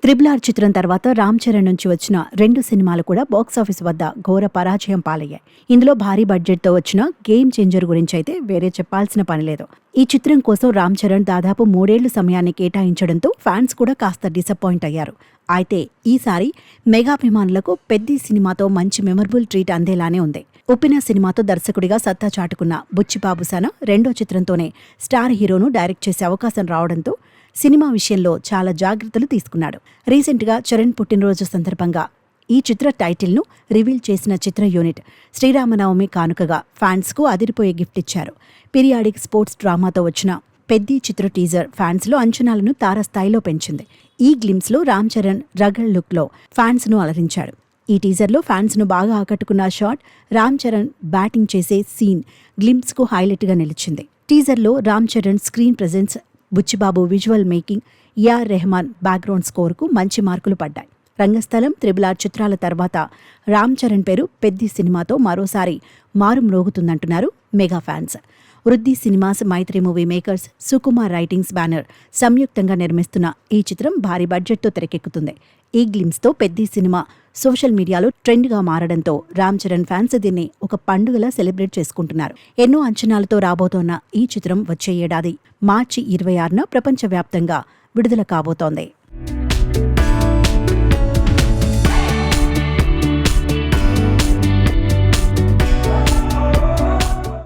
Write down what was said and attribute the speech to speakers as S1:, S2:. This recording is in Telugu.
S1: త్రిబుల్ ఆర్ చిత్రం తర్వాత రామ్ చరణ్ నుంచి వచ్చిన 2 సినిమాలు కూడా బాక్సాఫీస్ వద్ద ఘోర పరాజయం పాలయ్యాయి. ఇందులో భారీ బడ్జెట్తో వచ్చిన గేమ్ చేంజర్ గురించి అయితే వేరే చెప్పాల్సిన పని లేదు. ఈ చిత్రం కోసం రామ్ చరణ్ దాదాపు 3 ఏళ్ల సమయాన్ని కేటాయించడంతో ఫ్యాన్స్ కూడా కాస్త డిసప్పాయింట్ అయ్యారు. అయితే ఈసారి మెగాభిమానులకు పెద్ది సినిమాతో మంచి మెమరబుల్ ట్రీట్ అందేలానే ఉంది. ఉప్పిన సినిమాతో దర్శకుడిగా సత్తా చాటుకున్న బుచ్చిబాబు సన రెండో చిత్రంతోనే స్టార్ హీరోను డైరెక్ట్ చేసే అవకాశం రావడంతో సినిమా విషయంలో చాలా జాగ్రత్తలు తీసుకున్నాడు. రీసెంట్గా చరణ్ పుట్టినరోజు సందర్భంగా ఈ చిత్ర టైటిల్ను రివీల్ చేసిన చిత్ర యూనిట్ శ్రీరామనవమి కానుకగా ఫ్యాన్స్కు అదిరిపోయే గిఫ్ట్ ఇచ్చారు. పీరియాడిక్ స్పోర్ట్స్ డ్రామాతో వచ్చిన పెద్ది చిత్ర టీజర్ ఫ్యాన్స్లో అంచనాలను తారస్థాయిలో పెంచింది. ఈ గ్లిమ్స్లో రామ్ చరణ్ రగల్ లుక్లో ఫ్యాన్స్ను అలరించాడు. ఈ టీజర్లో ఫ్యాన్స్ను బాగా ఆకట్టుకున్న shot Ram Charan batting scene సీన్ గ్లిమ్స్కు హైలైట్గా నిలిచింది. టీజర్లో Ram Charan screen presence, Buchibabu visual making, A R Rahman background స్కోర్కు మంచి మార్కులు పడ్డాయి. రంగస్థలం, త్రిబుల్ ఆర్ చిత్రాల తర్వాత రామ్ చరణ్ పేరు పెద్ది సినిమాతో మరోసారి మారుమ్రోగుతుందంటున్నారు mega fans. Vriddhi cinemas, Mythri movie makers, Sukumar writings banner సంయుక్తంగా నిర్మిస్తున్న ఈ చిత్రం భారీ బడ్జెట్తో తెరకెక్కుతుంది. ఈ గ్లిమ్స్తో పెద్ది సినిమా సోషల్ మీడియాలో ట్రెండ్గా మారడంతో రామ్ చరణ్ ఫ్యాన్స్ దీన్ని ఒక పండుగలా సెలబ్రేట్ చేసుకుంటున్నారు. ఎన్నో అంచనాలతో రాబోతోన్న ఈ చిత్రం వచ్చే ఏడాది మార్చి 26న ప్రపంచవ్యాప్తంగా విడుదల కాబోతోంది.